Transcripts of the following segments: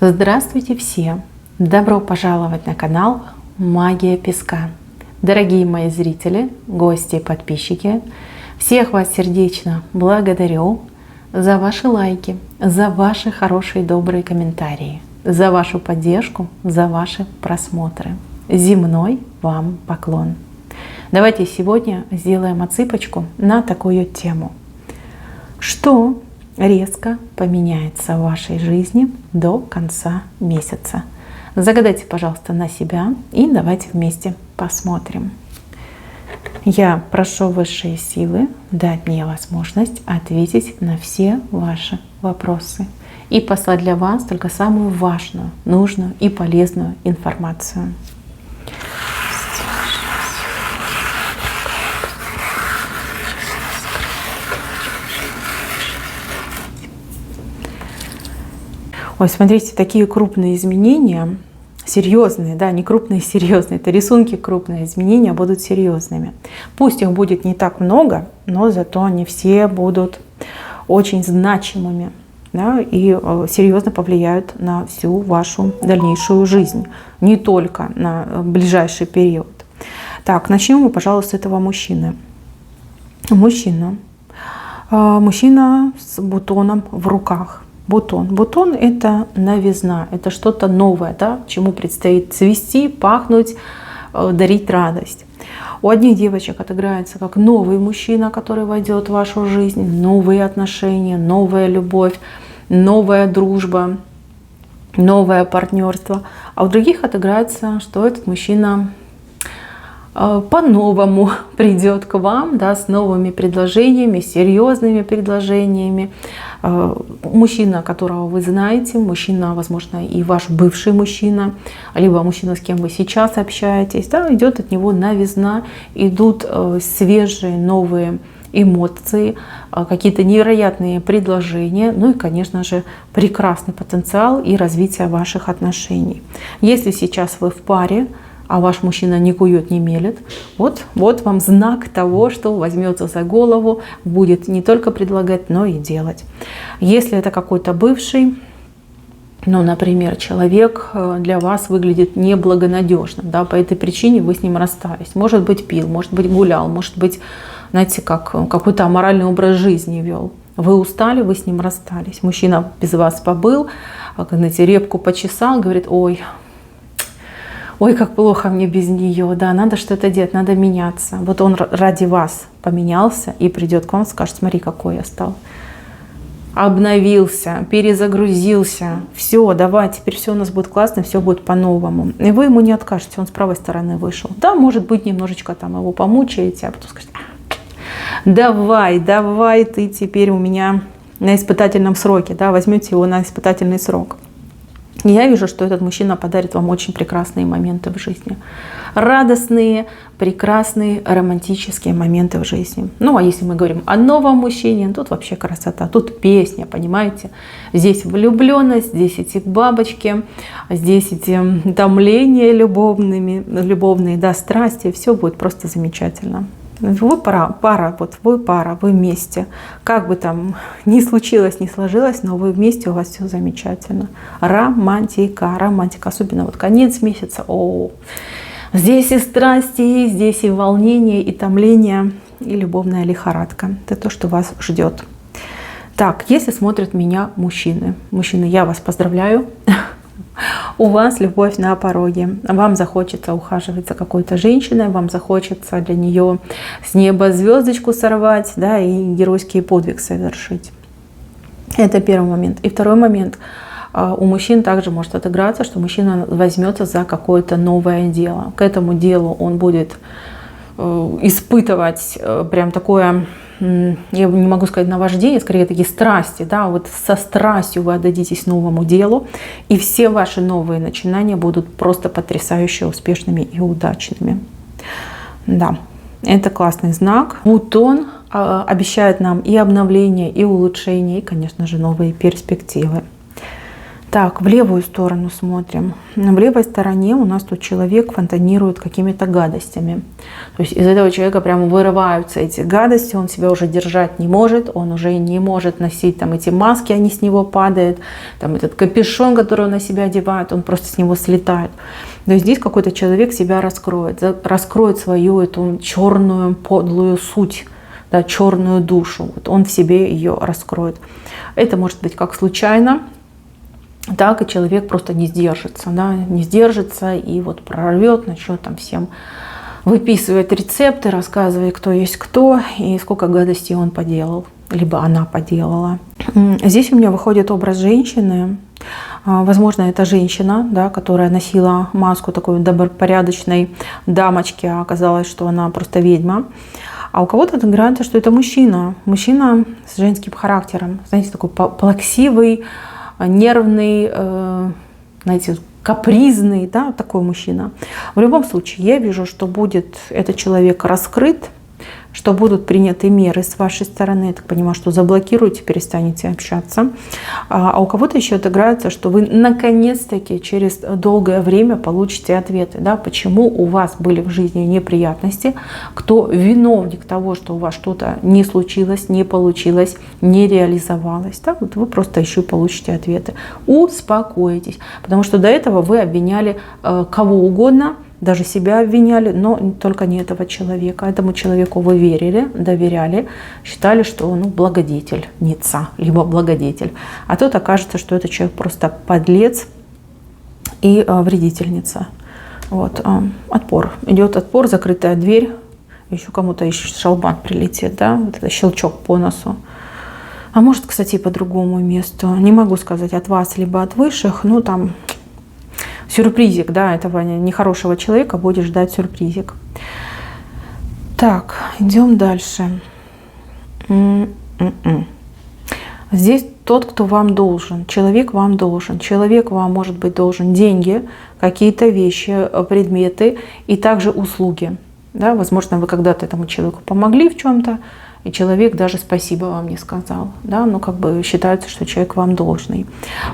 Здравствуйте все! Добро пожаловать на канал Магия Песка. Дорогие мои зрители, гости и подписчики, всех вас сердечно благодарю за ваши лайки, за ваши хорошие добрые комментарии, за вашу поддержку, за ваши просмотры. Земной вам поклон! Давайте сегодня сделаем отсыпочку на такую тему. Что резко поменяется в вашей жизни до конца месяца? Загадайте, пожалуйста, на себя и давайте вместе посмотрим. Я прошу высшие силы дать мне возможность ответить на все ваши вопросы и послать для вас только самую важную, нужную и полезную информацию. Ой, смотрите, такие крупные изменения, серьезные, да, не крупные, серьезные, это рисунки крупные, изменения будут серьезными. Пусть их будет не так много, но зато они все будут очень значимыми, да, и серьезно повлияют на всю вашу дальнейшую жизнь, не только на ближайший период. Так, начнем мы, пожалуй, с этого мужчины. Мужчина с бутоном в руках. Бутон — это новизна, это что-то новое, да, чему предстоит цвести, пахнуть, дарить радость. У одних девочек отыграется как новый мужчина, который войдет в вашу жизнь, новые отношения, новая любовь, новая дружба, новое партнерство. А у других отыграется, что этот мужчина по-новому придет к вам, да, с новыми предложениями, серьезными предложениями. Мужчина, которого вы знаете, мужчина, возможно, и ваш бывший мужчина, либо мужчина, с кем вы сейчас общаетесь, да, идет от него новизна, идут свежие, новые эмоции, какие-то невероятные предложения, ну и, конечно же, прекрасный потенциал и развитие ваших отношений. Если сейчас вы в паре, а ваш мужчина не кует, не мелет, вот вам знак того, что возьмется за голову, будет не только предлагать, но и делать. Если это какой-то бывший, ну, например, человек для вас выглядит неблагонадежным, да, по этой причине вы с ним расстались. Может быть, пил, может быть, гулял, может быть, знаете, как какой-то аморальный образ жизни вел. Вы устали, вы с ним расстались. Мужчина без вас побыл, знаете, репку почесал, говорит: ой, как плохо мне без нее, да, надо что-то делать, надо меняться. Вот он ради вас поменялся и придет к вам, скажет: смотри, какой я стал. Обновился, перезагрузился, все, давай, теперь все у нас будет классно, все будет по-новому. И вы ему не откажете, он с правой стороны вышел. Да, может быть, немножечко там его помучаете, а потом скажете: давай, ты теперь у меня на испытательном сроке, да, возьмете его на испытательный срок. Я вижу, что этот мужчина подарит вам очень прекрасные моменты в жизни. Радостные, прекрасные, романтические моменты в жизни. Ну, а если мы говорим о новом мужчине, тут вообще красота, тут песня, понимаете? Здесь влюбленность, здесь эти бабочки, здесь эти томления любовные, да, страсти. Все будет просто замечательно. Вы пара, вы вместе. Как бы там ни случилось, ни сложилось, но вы вместе, у вас все замечательно. Романтика, особенно вот конец месяца. Здесь и страсти, здесь и волнение, и томление, и любовная лихорадка. Это то, что вас ждет. Так, если смотрят меня мужчины, я вас поздравляю. У вас любовь на пороге. Вам захочется ухаживать за какой-то женщиной, вам захочется для нее с неба звездочку сорвать, да, и геройский подвиг совершить. Это первый момент. И второй момент. У мужчин также может отыграться, что мужчина возьмется за какое-то новое дело. К этому делу он будет испытывать прям такое, я не могу сказать наваждение, скорее такие страсти, да, вот со страстью вы отдадитесь новому делу, и все ваши новые начинания будут просто потрясающе успешными и удачными. Да, это классный знак. Бутон обещает нам и обновление, и улучшение, и, конечно же, новые перспективы. Так, в левую сторону смотрим. В левой стороне у нас тут человек фонтанирует какими-то гадостями. То есть из этого человека прямо вырываются эти гадости, он себя уже держать не может, он уже не может носить там эти маски, они с него падают, там этот капюшон, который он на себя одевает, он просто с него слетает. То есть здесь какой-то человек себя раскроет свою эту черную подлую суть, да, черную душу. Вот он в себе ее раскроет. Это может быть как случайно, так и человек просто не сдержится, да, не сдержится и вот прорвет, начнет там всем выписывать рецепты, рассказывать, кто есть кто и сколько гадостей он поделал, либо она поделала. Здесь у меня выходит образ женщины. Возможно, это женщина, да, которая носила маску такой добропорядочной дамочки, а оказалось, что она просто ведьма. А у кого-то отыграется, что это мужчина. Мужчина с женским характером, знаете, такой плаксивый, нервный, знаете, капризный, да, такой мужчина. В любом случае, я вижу, что будет этот человек раскрыт, что будут приняты меры с вашей стороны. Я так понимаю, что заблокируете, перестанете общаться. А у кого-то еще отыграется, что вы наконец-таки через долгое время получите ответы, да, почему у вас были в жизни неприятности, кто виновник того, что у вас что-то не случилось, не получилось, не реализовалось. Да? Вот вы просто еще получите ответы. Успокойтесь, потому что до этого вы обвиняли кого угодно, даже себя обвиняли, но только не этого человека. Этому человеку вы верили, доверяли, считали, что он благодетельница, либо благодетель. А тут окажется, что этот человек просто подлец и вредительница. Вот. Отпор. Идет отпор, закрытая дверь. Еще кому-то еще шалбан прилетит, да? Вот это щелчок по носу. А может, кстати, и по другому месту. Не могу сказать, от вас, либо от высших, ну там... Сюрпризик, да, этого нехорошего человека будет ждать сюрпризик. Так, идем дальше. Здесь тот, кто вам должен, человек вам должен. Человек вам может быть должен деньги, какие-то вещи, предметы и также услуги. Да, возможно, вы когда-то этому человеку помогли в чем-то, и человек даже спасибо вам не сказал. Да? Ну, как бы считается, что человек вам должный.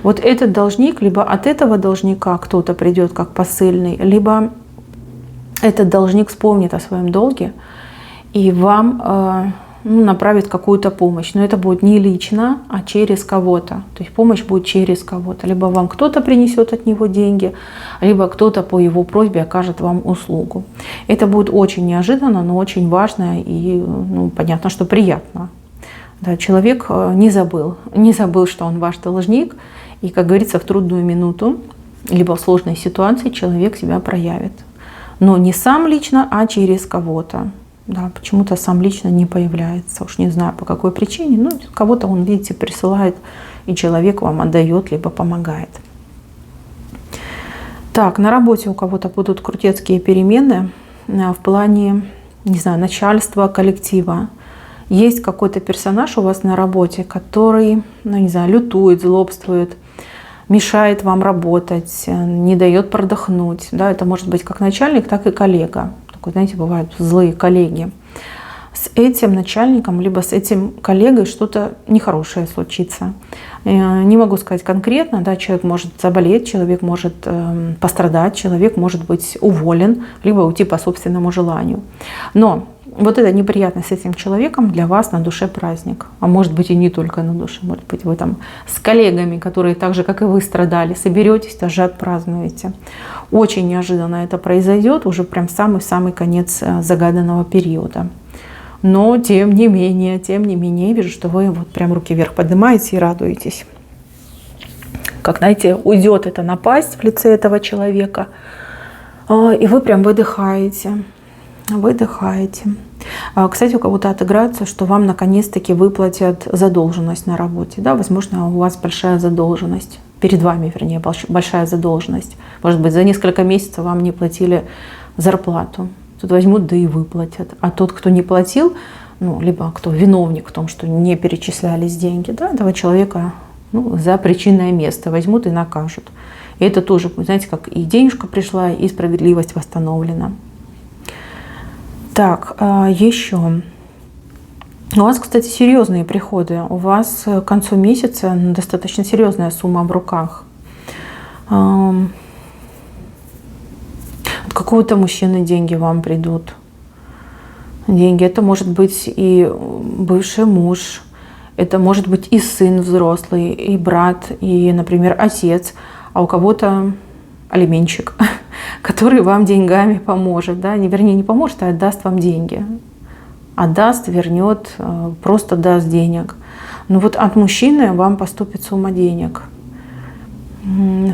Вот этот должник, либо от этого должника кто-то придет как посыльный, либо этот должник вспомнит о своем долге и вам направит какую-то помощь. Но это будет не лично, а через кого-то. То есть помощь будет через кого-то. Либо вам кто-то принесет от него деньги, либо кто-то по его просьбе окажет вам услугу. Это будет очень неожиданно, но очень важно и понятно, что приятно. Да, человек не забыл, что он ваш должник. И, как говорится, в трудную минуту, либо в сложной ситуации человек себя проявит. Но не сам лично, а через кого-то. Да, почему-то сам лично не появляется. Уж не знаю, по какой причине. Ну, кого-то он, видите, присылает, и человек вам отдает, либо помогает. Так, на работе у кого-то будут крутецкие перемены в плане, не знаю, начальства, коллектива. Есть какой-то персонаж у вас на работе, который, ну, не знаю, лютует, злобствует, мешает вам работать, не дает продохнуть. Да, это может быть как начальник, так и коллега. Знаете, бывают злые коллеги. С этим начальником, либо с этим коллегой что-то нехорошее случится. Не могу сказать конкретно, да, человек может заболеть, человек может пострадать, человек может быть уволен, либо уйти по собственному желанию. Но вот эта неприятность с этим человеком для вас на душе праздник. А может быть и не только на душе, может быть вы там с коллегами, которые так же, как и вы, страдали, соберетесь, даже отпразднуете. Очень неожиданно это произойдет, уже прям самый-самый конец загаданного периода. Но тем не менее, я вижу, что вы вот прям руки вверх поднимаете и радуетесь. Как, знаете, уйдет эта напасть в лице этого человека, и вы прям выдыхаете. Кстати, у кого-то отыграется, что вам наконец-таки выплатят задолженность на работе. Да? Возможно, у вас большая задолженность. Перед вами, вернее, большая задолженность. Может быть, за несколько месяцев вам не платили зарплату. Тут возьмут, да и выплатят. А тот, кто не платил, ну, либо кто виновник в том, что не перечислялись деньги, да, этого человека за причинное место возьмут и накажут. И это тоже, знаете, как и денежка пришла, и справедливость восстановлена. Так, еще. У вас, кстати, серьезные приходы. У вас к концу месяца достаточно серьезная сумма в руках. От какого-то мужчины деньги вам придут. Деньги. Это может быть и бывший муж, это может быть и сын взрослый, и брат, и, например, отец, а у кого-то алименщик, который вам деньгами поможет, да, вернее, не поможет, а отдаст вам деньги. Отдаст, вернет, просто даст денег. Но вот от мужчины вам поступит сумма денег.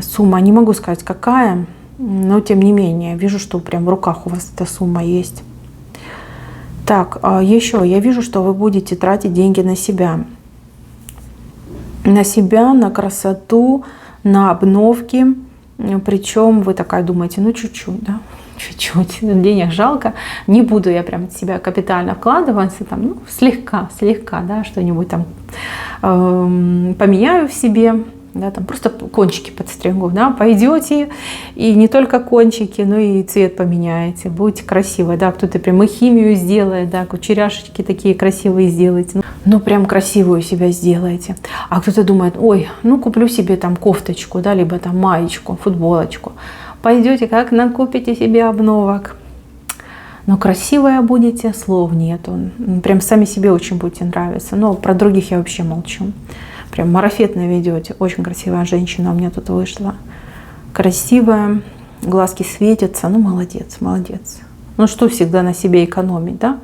Сумма, не могу сказать какая, но тем не менее, вижу, что прям в руках у вас эта сумма есть. Так, еще я вижу, что вы будете тратить деньги на себя. На себя, на красоту, на обновки. Причем вы такая думаете, ну чуть-чуть, да, чуть-чуть, денег жалко. Не буду я прям себя капитально вкладываться, там, ну, слегка, да, что-нибудь там поменяю в себе. Да, там просто кончики подстригу, да, пойдете, и не только кончики, но и цвет поменяете, будете красивой, да, кто-то прям и химию сделает, да, кучеряшечки такие красивые сделаете, ну прям красивую себя сделаете, а кто-то думает, ой, ну куплю себе там кофточку, да, либо там маечку, футболочку, пойдете, как накупите себе обновок, но красивая будете, слов нету, прям сами себе очень будете нравиться, но про других я вообще молчу. Прям марафетно ведете. Очень красивая женщина у меня тут вышла. Красивая, глазки светятся. Ну, молодец, молодец. Ну, что всегда на себе экономить, да?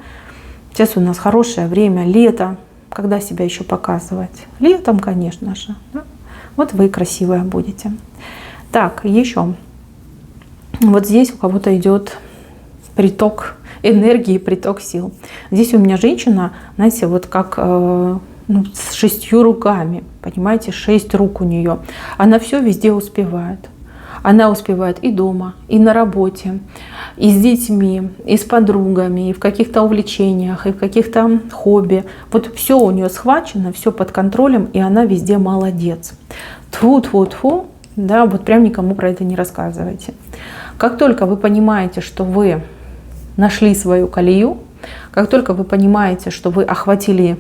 Сейчас у нас хорошее время, лето. Когда себя еще показывать? Летом, конечно же. Да? Вот вы красивая будете. Так, еще. Вот здесь у кого-то идет приток энергии, приток сил. Здесь у меня женщина, знаете, вот как... ну, с 6 руками, понимаете, 6 рук у нее. Она все везде успевает. Она успевает и дома, и на работе, и с детьми, и с подругами, и в каких-то увлечениях, и в каких-то хобби. Вот все у нее схвачено, все под контролем, и она везде молодец. Тьфу-тьфу-тьфу, да, вот прям никому про это не рассказывайте. Как только вы понимаете, что вы нашли свою колею, как только вы понимаете, что вы охватили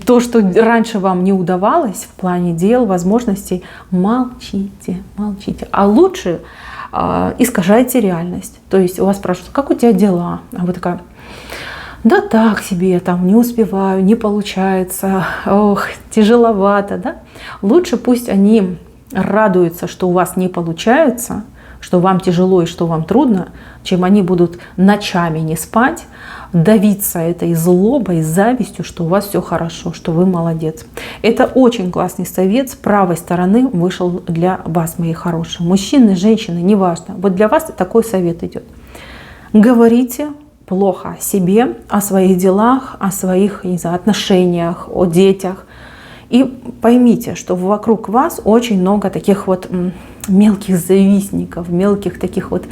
то, что раньше вам не удавалось в плане дел, возможностей, молчите, молчите. А лучше искажайте реальность. То есть у вас спрашивают, как у тебя дела? А вы такая, да так себе, там не успеваю, не получается, ох, тяжеловато. Да? Лучше пусть они радуются, что у вас не получается, что вам тяжело и что вам трудно, чем они будут ночами не спать, давиться этой злобой, завистью, что у вас все хорошо, что вы молодец. Это очень классный совет с правой стороны вышел для вас, мои хорошие. Мужчины, женщины, неважно. Вот для вас такой совет идет. Говорите плохо о себе, о своих делах, о своих, не знаю, отношениях, о детях. И поймите, что вокруг вас очень много таких вот мелких завистников, мелких таких вот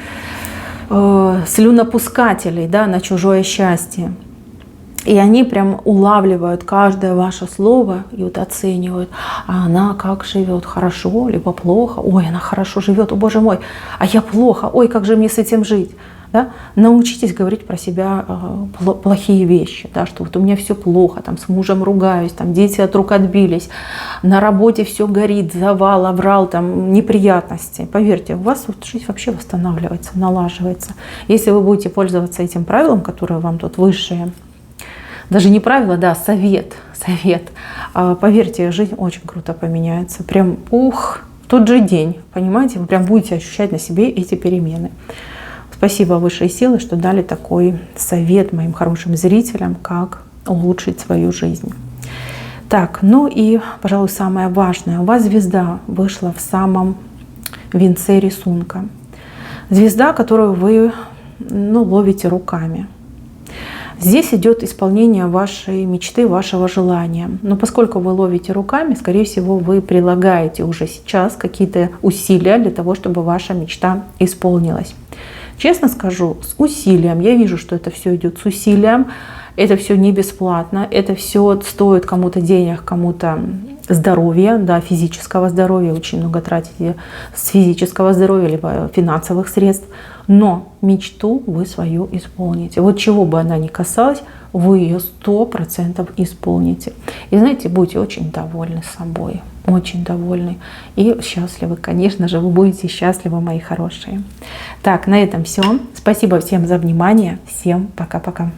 слюнопускателей, да, на чужое счастье. И они прям улавливают каждое ваше слово и вот оценивают, а она как живет, хорошо, либо плохо, ой, она хорошо живет, о боже мой, а я плохо, ой, как же мне с этим жить. Да? Научитесь говорить про себя плохие вещи, да, что вот у меня все плохо, там, с мужем ругаюсь, там, дети от рук отбились, на работе все горит, завал, аврал, там, неприятности. Поверьте, у вас вот жизнь вообще восстанавливается, налаживается. Если вы будете пользоваться этим правилом, которое вам тут высшее, даже не правило, да, совет. Поверьте, жизнь очень круто поменяется. Прям, ух, в тот же день, понимаете, вы прям будете ощущать на себе эти перемены. Спасибо высшей силы, что дали такой совет моим хорошим зрителям, как улучшить свою жизнь. Так, ну и, пожалуй, самое важное. У вас звезда вышла в самом венце рисунка. Звезда, которую вы ловите руками. Здесь идет исполнение вашей мечты, вашего желания. Но поскольку вы ловите руками, скорее всего, вы прилагаете уже сейчас какие-то усилия для того, чтобы ваша мечта исполнилась. Честно скажу, с усилием. Я вижу, что это все идет с усилием. Это все не бесплатно. Это все стоит кому-то денег, кому-то здоровья, да, физического здоровья, очень много тратите с физического здоровья, либо финансовых средств, но мечту вы свою исполните. Вот чего бы она ни касалась, вы ее 100% исполните. И знаете, будьте очень довольны собой, очень довольны и счастливы. Конечно же, вы будете счастливы, мои хорошие. Так, на этом все. Спасибо всем за внимание. Всем пока-пока.